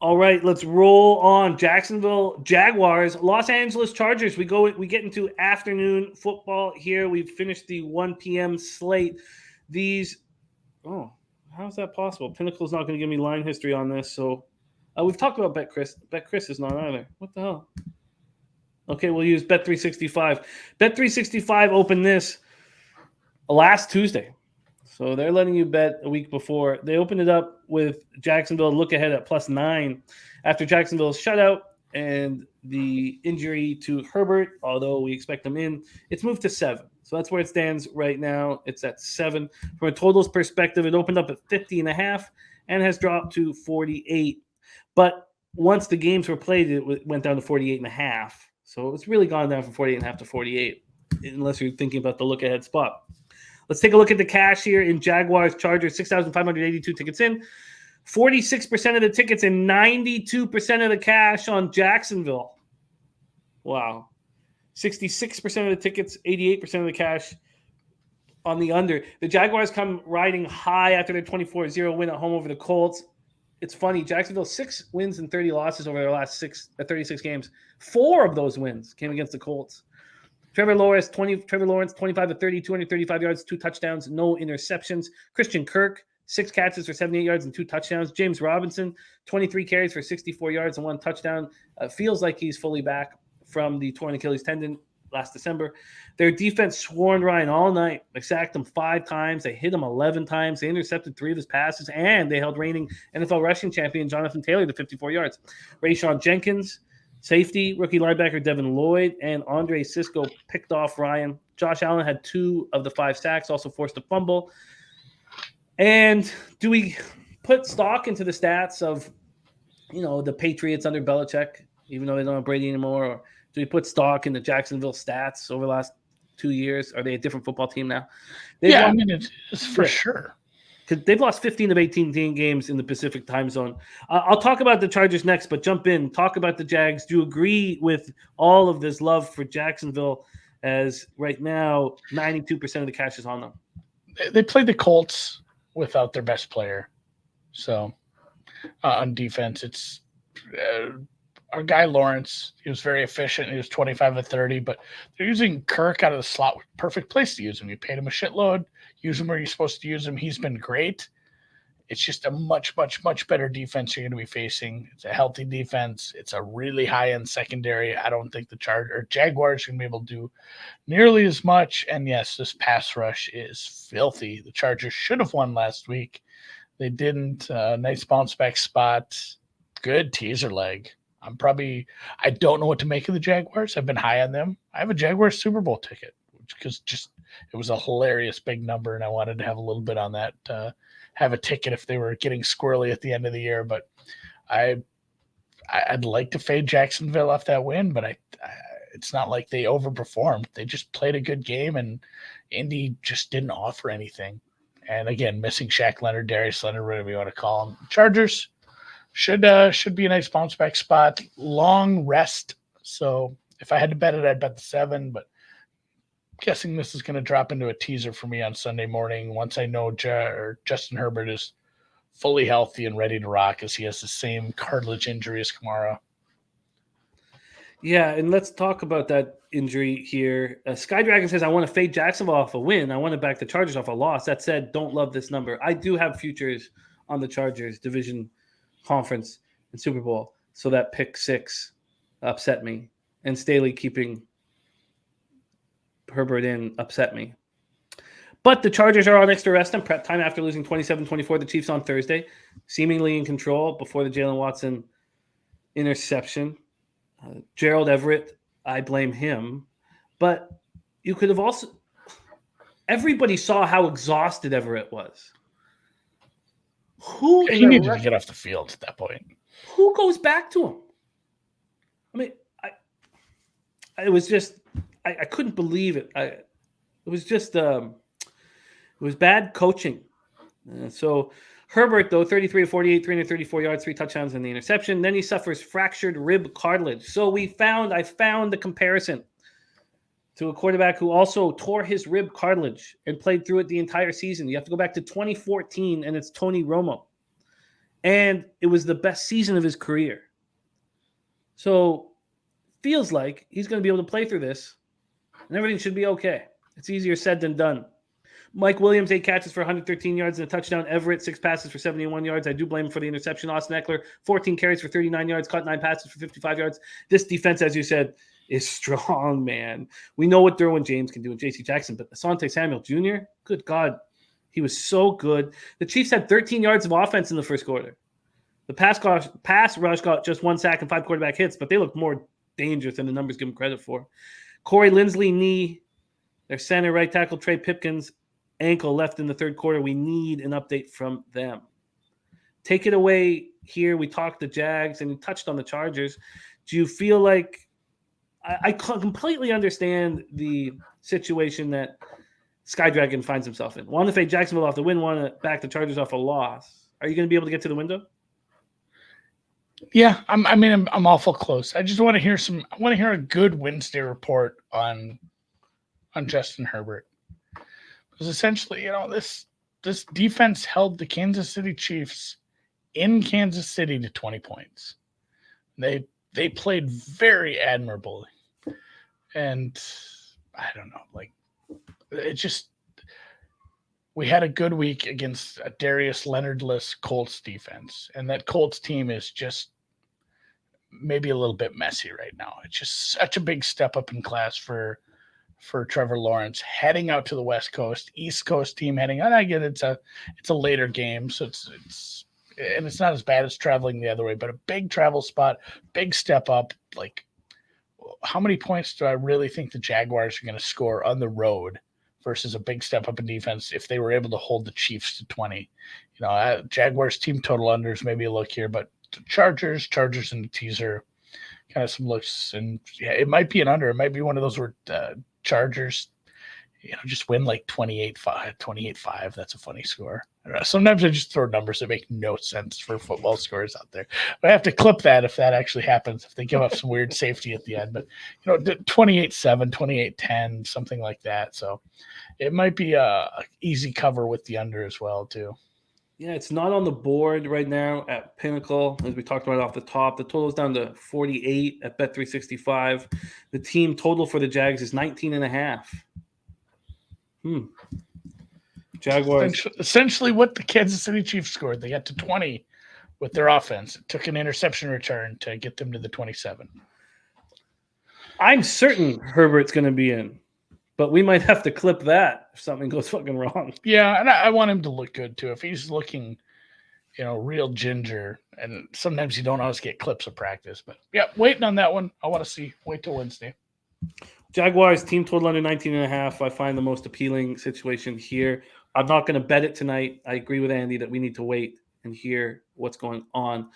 All right, let's roll on. Jacksonville Jaguars, Los Angeles Chargers. We get into afternoon football here. We've finished the 1 p.m. slate. How's that possible? Pinnacle's not going to give me line history on this. So we've talked about BetChris. BetChris is not either. What the hell? Okay, we'll use Bet365. Bet365 opened this last Tuesday. So they're letting you bet a week before. They opened it up with Jacksonville look ahead at +9 after Jacksonville's shutout and the injury to Herbert, although we expect them in. It's moved to 7. So that's where it stands right now. It's at 7. From a totals perspective, it opened up at 50.5 and has dropped to 48. But once the games were played, it went down to 48.5. So it's really gone down from 48.5 to 48, unless you're thinking about the look ahead spot. Let's take a look at the cash here in Jaguars Chargers. 6,582 tickets in. 46% of the tickets and 92% of the cash on Jacksonville. Wow. 66% of the tickets, 88% of the cash on the under. The Jaguars come riding high after their 24-0 win at home over the Colts. It's funny. Jacksonville, 6 wins and 30 losses over their last 36 games. 4 of those wins came against the Colts. Trevor Lawrence, 25 to 30, 235 yards, 2 touchdowns, no interceptions. Christian Kirk, 6 catches for 78 yards and 2 touchdowns. James Robinson, 23 carries for 64 yards and 1 touchdown. Feels like he's fully back from the torn Achilles tendon last December. Their defense swarmed Ryan all night. They sacked him 5 times. They hit him 11 times. They intercepted 3 of his passes, and they held reigning NFL rushing champion Jonathan Taylor to 54 yards. Rayshon Jenkins, safety, rookie linebacker Devin Lloyd, and Andre Sisco picked off Ryan. Josh Allen had 2 of the 5 sacks, also forced a fumble. And do we put stock into the stats of, the Patriots under Belichick, even though they don't have Brady anymore? Or do we put stock in the Jacksonville stats over the last 2 years? Are they a different football team now? It's for sure. Because they've lost 15 of 18 games in the Pacific time zone. I'll talk about the Chargers next, but jump in. Talk about the Jags. Do you agree with all of this love for Jacksonville as right now 92% of the cash is on them? They played the Colts without their best player. So on defense, it's our guy Lawrence. He was very efficient. He was 25 to 30, but they're using Kirk out of the slot. Perfect place to use him. You paid him a shitload. Use him where you're supposed to use him. He's been great. It's just a much, much, much better defense you're going to be facing. It's a healthy defense. It's a really high-end secondary. I don't think the Jaguars are going to be able to do nearly as much. And yes, this pass rush is filthy. The Chargers should have won last week. They didn't. Nice bounce-back spot. Good teaser leg. I don't know what to make of the Jaguars. I've been high on them. I have a Jaguars Super Bowl ticket because it was a hilarious big number, and I wanted to have a little bit on that, have a ticket if they were getting squirrely at the end of the year. But I'd like to fade Jacksonville off that win, but it's not like they overperformed. They just played a good game, and Indy just didn't offer anything. And again, missing Shaq Leonard, Darius Leonard, whatever you want to call them. Chargers should be a nice bounce back spot. Long rest. So if I had to bet it, I'd bet the 7, but guessing this is going to drop into a teaser for me on Sunday morning once I know Justin Herbert is fully healthy and ready to rock, as he has the same cartilage injury as Kamara. Yeah, and let's talk about that injury here. Sky Dragon says, I want to fade Jacksonville off a win. I want to back the Chargers off a loss. That said, don't love this number. I do have futures on the Chargers division conference and Super Bowl, so that pick 6 upset me. And Staley keeping Herbert in upset me. But the Chargers are on extra rest and prep time after losing 27-24 the Chiefs on Thursday, seemingly in control before the Jalen Watson interception. Gerald Everett, I blame him. But you could have also – everybody saw how exhausted Everett was. He needed to get off the field at that point. Who goes back to him? I mean, it was just – I couldn't believe it. It was just it was bad coaching. So Herbert, though, 33 to 48, 334 yards, 3 touchdowns, and the interception. Then he suffers fractured rib cartilage. So I found the comparison to a quarterback who also tore his rib cartilage and played through it the entire season. You have to go back to 2014, and it's Tony Romo. And it was the best season of his career. So feels like he's going to be able to play through this, and everything should be okay. It's easier said than done. Mike Williams, 8 catches for 113 yards and a touchdown. Everett, 6 passes for 71 yards. I do blame him for the interception. Austin Eckler, 14 carries for 39 yards, caught 9 passes for 55 yards. This defense, as you said, is strong, man. We know what Derwin James can do and J.C. Jackson, but Asante Samuel Jr., good God, he was so good. The Chiefs had 13 yards of offense in the first quarter. The pass rush got just 1 sack and 5 quarterback hits, but they looked more dangerous than the numbers give them credit for. Corey Linsley, knee. Their center right tackle, Trey Pipkins, ankle left in the third quarter. We need an update from them. Take it away here. We talked the Jags, and you touched on the Chargers. Do you feel like I completely understand the situation that Sky Dragon finds himself in? Want to fade Jacksonville off the win, want to back the Chargers off a loss. Are you going to be able to get to the window? Yeah, I'm awful close. I just want to hear a good Wednesday report on Justin Herbert. Because essentially, this defense held the Kansas City Chiefs in Kansas City to 20 points. They played very admirably. And I don't know, we had a good week against a Darius Leonard-less Colts defense. And that Colts team is just maybe a little bit messy right now. It's just such a big step up in class for Trevor Lawrence heading out to the West Coast, East Coast team heading out. I get it's a later game, so it's not as bad as traveling the other way, but a big travel spot, big step up. Like, how many points do I really think the Jaguars are going to score on the road versus a big step up in defense if they were able to hold the Chiefs to 20? Jaguars team total unders, maybe a look here, but Chargers in the teaser, kind of some looks, and yeah, it might be an under. It might be one of those where Chargers, just win like 28-5. That's a funny score. I don't know. Sometimes I just throw numbers that make no sense for football scores out there. But I have to clip that if that actually happens, if they give up some weird safety at the end. But 28-7, 28-10, something like that. So it might be a easy cover with the under as well too. Yeah, it's not on the board right now at Pinnacle, as we talked about off the top. The total is down to 48 at Bet365. The team total for the Jags is 19.5. Jaguars. Essentially what the Kansas City Chiefs scored. They got to 20 with their offense. It took an interception return to get them to the 27. I'm certain Herbert's going to be in, but we might have to clip that if something goes fucking wrong. Yeah, and I want him to look good too. If he's looking, real ginger, and sometimes you don't always get clips of practice. But yeah, waiting on that one. I want to see. Wait till Wednesday. Jaguars team total under 19.5. I find the most appealing situation here. I'm not going to bet it tonight. I agree with Andy that we need to wait and hear what's going on.